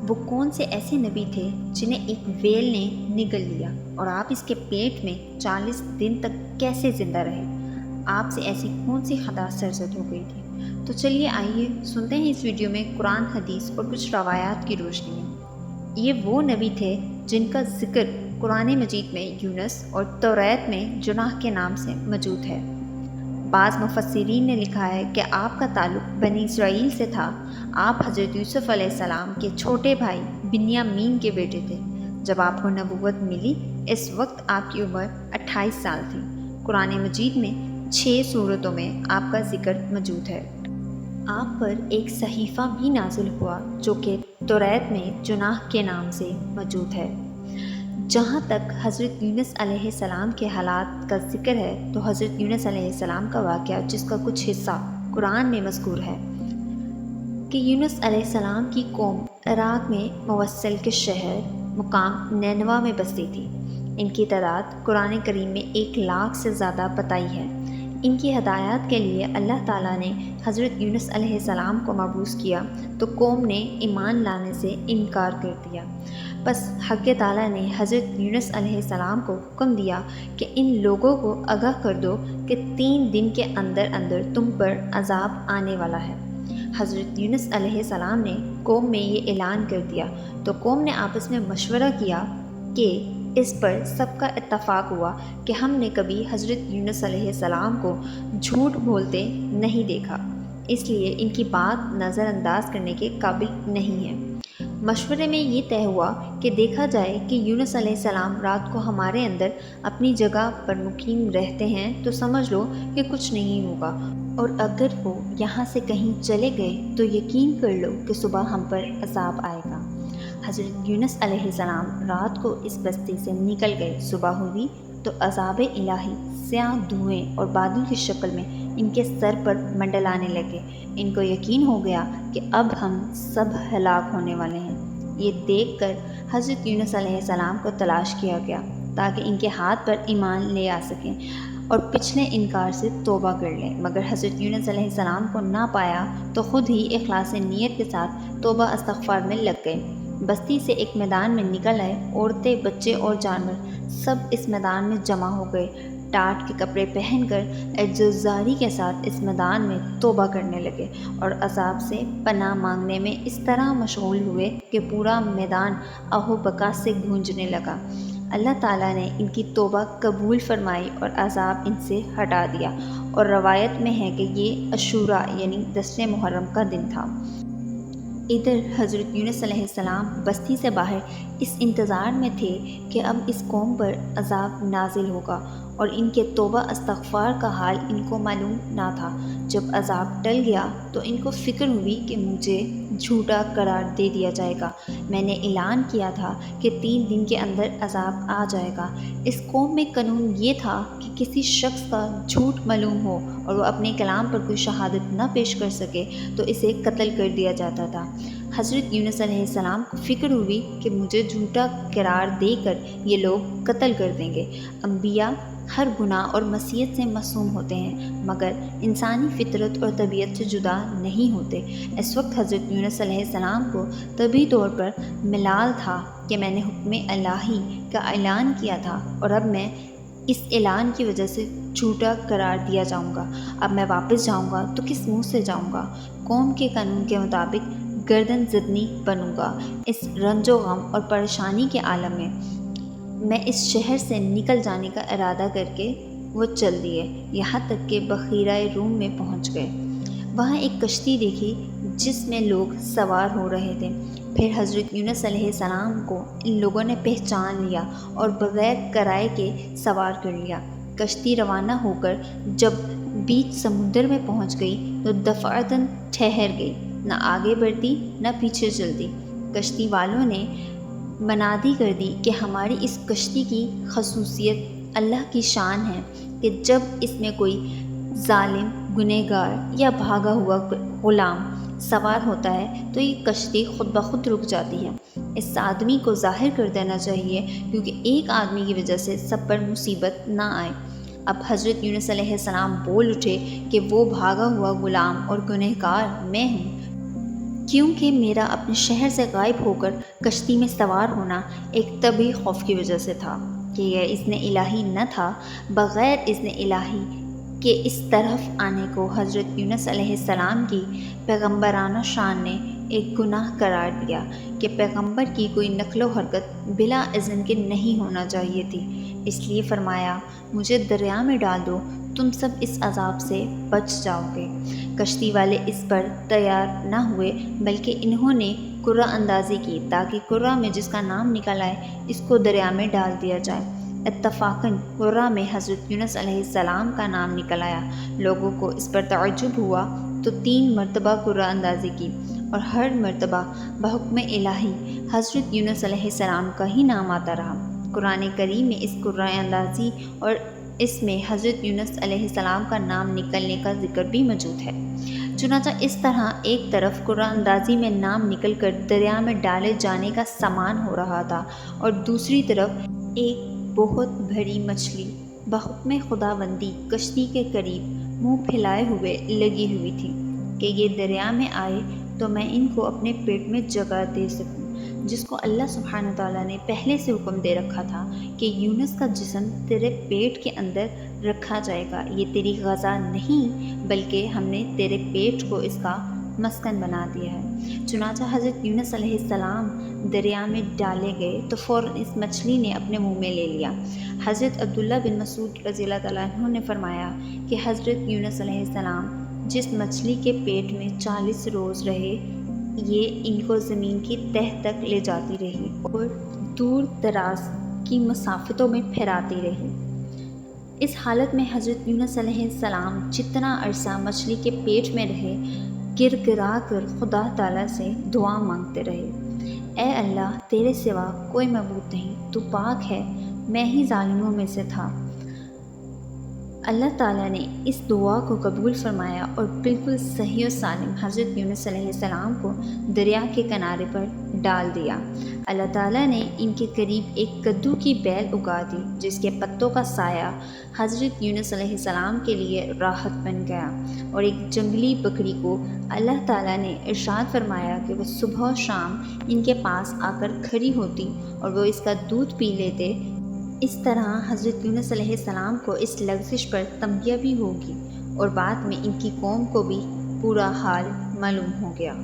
وہ کون سے ایسے نبی تھے جنہیں ایک ویل نے نگل لیا اور آپ اس کے پیٹ میں 40 دن تک کیسے زندہ رہے؟ آپ سے ایسی کون سی خطا سرزد ہو گئی تھی؟ تو چلیے آئیے سنتے ہیں اس ویڈیو میں قرآن، حدیث اور کچھ روایات کی روشنی میں۔ یہ وہ نبی تھے جن کا ذکر قرآن مجید میں یونس اور توریت میں جناح کے نام سے موجود ہے۔ بعض مفسرین نے لکھا ہے کہ آپ کا تعلق بنی اسرائیل سے تھا۔ آپ حضرت یوسف علیہ السلام کے چھوٹے بھائی بنیامین کے بیٹے تھے۔ جب آپ کو نبوت ملی اس وقت آپ کی عمر 28 سال تھی۔ قرآن مجید میں 6 سورتوں میں آپ کا ذکر موجود ہے۔ آپ پر ایک صحیفہ بھی نازل ہوا جو کہ توریت میں جناح کے نام سے موجود ہے۔ جہاں تک حضرت یونس علیہ السلام کے حالات کا ذکر ہے تو حضرت یونس علیہ السلام کا واقعہ جس کا کچھ حصہ قرآن میں مذکور ہے کہ یونس علیہ السلام کی قوم عراق میں موصل کے شہر مقام نینوا میں بستی تھی۔ ان کی تعداد قرآن کریم میں 1 لاکھ سے زیادہ بتائی ہے۔ ان کی ہدایات کے لیے اللہ تعالیٰ نے حضرت یونس علیہ السلام کو مبعوث کیا تو قوم نے ایمان لانے سے انکار کر دیا۔ بس حق تعالیٰ نے حضرت یونس علیہ السلام کو حکم دیا کہ ان لوگوں کو آگاہ کر دو کہ 3 دن کے اندر اندر تم پر عذاب آنے والا ہے۔ حضرت یونس علیہ السلام نے قوم میں یہ اعلان کر دیا تو قوم نے آپس میں مشورہ کیا کہ اس پر سب کا اتفاق ہوا کہ ہم نے کبھی حضرت یونس علیہ السلام کو جھوٹ بولتے نہیں دیکھا، اس لیے ان کی بات نظر انداز کرنے کے قابل نہیں ہے۔ مشورے میں یہ طے ہوا کہ دیکھا جائے کہ یونس علیہ السلام رات کو ہمارے اندر اپنی جگہ پر مقیم رہتے ہیں تو سمجھ لو کہ کچھ نہیں ہوگا، اور اگر وہ یہاں سے کہیں چلے گئے تو یقین کر لو کہ صبح ہم پر عذاب آئے گا۔ حضرت یونس علیہ السلام رات کو اس بستی سے نکل گئے۔ صبح ہوئی تو عذاب الہی سیاہ دھوئیں اور بادل کی شکل میں ان کے سر پر منڈلانے لگے۔ ان کو یقین ہو گیا کہ اب ہم سب ہلاک ہونے والے ہیں۔ یہ دیکھ کر حضرت یونس علیہ السلام کو تلاش کیا گیا تاکہ ان کے ہاتھ پر ایمان لے آ سکیں اور پچھلے انکار سے توبہ کر لیں، مگر حضرت یونس علیہ السلام کو نہ پایا تو خود ہی اخلاص نیت کے ساتھ توبہ استغفار میں لگ گئے۔ بستی سے ایک میدان میں نکل آئے۔ عورتیں، بچے اور جانور سب اس میدان میں جمع ہو گئے۔ ٹاٹ کے کپڑے پہن کر عجزاری کے ساتھ اس میدان میں توبہ کرنے لگے اور عذاب سے پناہ مانگنے میں اس طرح مشغول ہوئے کہ پورا میدان آہو بکا سے گونجنے لگا۔ اللہ تعالیٰ نے ان کی توبہ قبول فرمائی اور عذاب ان سے ہٹا دیا، اور روایت میں ہے کہ یہ عاشوراء یعنی 10 محرم کا دن تھا۔ ادھر حضرت یونس علیہ السلام بستی سے باہر اس انتظار میں تھے کہ اب اس قوم پر عذاب نازل ہوگا، اور ان کے توبہ استغفار کا حال ان کو معلوم نہ تھا۔ جب عذاب ٹل گیا تو ان کو فکر ہوئی کہ مجھے جھوٹا قرار دے دیا جائے گا۔ میں نے اعلان کیا تھا کہ 3 دن کے اندر عذاب آ جائے گا۔ اس قوم میں قانون یہ تھا کہ کسی شخص کا جھوٹ معلوم ہو اور وہ اپنے کلام پر کوئی شہادت نہ پیش کر سکے تو اسے قتل کر دیا جاتا تھا۔ حضرت یونس علیہ السلام کو فکر ہوئی کہ مجھے جھوٹا قرار دے کر یہ لوگ قتل کر دیں گے۔ انبیاء ہر گناہ اور معصیت سے معصوم ہوتے ہیں مگر انسانی فطرت اور طبیعت سے جدا نہیں ہوتے۔ اس وقت حضرت یونس علیہ السلام کو طبعی طور پر ملال تھا کہ میں نے حکم الہی کا اعلان کیا تھا اور اب میں اس اعلان کی وجہ سے جھوٹا قرار دیا جاؤں گا۔ اب میں واپس جاؤں گا تو کس منہ سے جاؤں گا؟ قوم کے قانون کے مطابق گردن زدنی بنوں گا۔ اس رنج و غم اور پریشانی کے عالم میں اس شہر سے نکل جانے کا ارادہ کر کے وہ چل دیے، یہاں تک کہ بحیرہ روم میں پہنچ گئے۔ وہاں ایک کشتی دیکھی جس میں لوگ سوار ہو رہے تھے۔ پھر حضرت یونس علیہ السلام کو ان لوگوں نے پہچان لیا اور بغیر کرائے کے سوار کر لیا۔ کشتی روانہ ہو کر جب بیچ سمندر میں پہنچ گئی تو دفعتاً ٹھہر گئی، نہ آگے بڑھتی نہ پیچھے چلتی۔ کشتی والوں نے منادی کر دی کہ ہماری اس کشتی کی خصوصیت اللہ کی شان ہے کہ جب اس میں کوئی ظالم، گنہگار یا بھاگا ہوا غلام سوار ہوتا ہے تو یہ کشتی خود بخود رک جاتی ہے۔ اس آدمی کو ظاہر کر دینا چاہیے کیونکہ ایک آدمی کی وجہ سے سب پر مصیبت نہ آئے۔ اب حضرت یونس علیہ السلام بول اٹھے کہ وہ بھاگا ہوا غلام اور گنہگار میں ہوں۔ کیونکہ میرا اپنے شہر سے غائب ہو کر کشتی میں سوار ہونا ایک طبعی خوف کی وجہ سے تھا کہ یہ اذن الہی نہ تھا۔ بغیر اذن الہی کے اس طرف آنے کو حضرت یونس علیہ السلام کی پیغمبرانہ شان نے ایک گناہ قرار دیا کہ پیغمبر کی کوئی نقل و حرکت بلا اذن کے نہیں ہونا چاہیے تھی۔ اس لیے فرمایا، مجھے دریا میں ڈال دو، تم سب اس عذاب سے بچ جاؤ گے۔ کشتی والے اس پر تیار نہ ہوئے، بلکہ انہوں نے قرہ اندازی کی تاکہ قرہ میں جس کا نام نکل آئے اس کو دریا میں ڈال دیا جائے۔ اتفاقاً قرہ میں حضرت یونس علیہ السلام کا نام نکل آیا۔ لوگوں کو اس پر تعجب ہوا تو 3 مرتبہ قرہ اندازی کی، اور ہر مرتبہ بحکم الہی حضرت یونس علیہ السلام کا ہی نام آتا رہا۔ قرآن کریم میں اس قرہ اندازی اور اس میں حضرت یونس علیہ السلام کا نام نکلنے کا ذکر بھی موجود ہے۔ چنانچہ اس طرح ایک طرف قرہ اندازی میں نام نکل کر دریا میں ڈالے جانے کا سامان ہو رہا تھا، اور دوسری طرف ایک بہت بڑی مچھلی بحکم خداوندی کشتی کے قریب منہ پھیلائے ہوئے لگی ہوئی تھی کہ یہ دریا میں آئے تو میں ان کو اپنے پیٹ میں جگہ دے سکوں، جس کو اللہ سبحانہ تعالیٰ نے پہلے سے حکم دے رکھا تھا کہ یونس کا جسم تیرے پیٹ کے اندر رکھا جائے گا۔ یہ تیری غذا نہیں، بلکہ ہم نے تیرے پیٹ کو اس کا مسکن بنا دیا ہے۔ چنانچہ حضرت یونس علیہ السلام دریا میں ڈالے گئے تو فوراً اس مچھلی نے اپنے منہ میں لے لیا۔ حضرت عبداللہ بن مسعود رضی اللہ تعالیٰ عنہ نے فرمایا کہ حضرت یونس علیہ السلام جس مچھلی کے پیٹ میں 40 روز رہے، یہ ان کو زمین کی تہہ تک لے جاتی رہی اور دور دراز کی مسافتوں میں پھیراتی رہی۔ اس حالت میں حضرت یونس علیہ السلام جتنا عرصہ مچھلی کے پیٹ میں رہے، گر گرا کر خدا تعالیٰ سے دعا مانگتے رہے، اے اللہ، تیرے سوا کوئی معبود نہیں، تو پاک ہے، میں ہی ظالموں میں سے تھا۔ اللہ تعالیٰ نے اس دعا کو قبول فرمایا اور بالکل صحیح و سالم حضرت یونس علیہ السلام کو دریا کے کنارے پر ڈال دیا۔ اللہ تعالیٰ نے ان کے قریب ایک کدو کی بیل اگا دی، جس کے پتوں کا سایہ حضرت یونس علیہ السلام کے لیے راحت بن گیا، اور ایک جنگلی بکری کو اللہ تعالیٰ نے ارشاد فرمایا کہ وہ صبح و شام ان کے پاس آ کر کھڑی ہوتی اور وہ اس کا دودھ پی لیتے۔ اس طرح حضرت یونس علیہ السلام کو اس لغزش پر تنبیہ بھی ہوگی، اور بعد میں ان کی قوم کو بھی پورا حال معلوم ہو گیا۔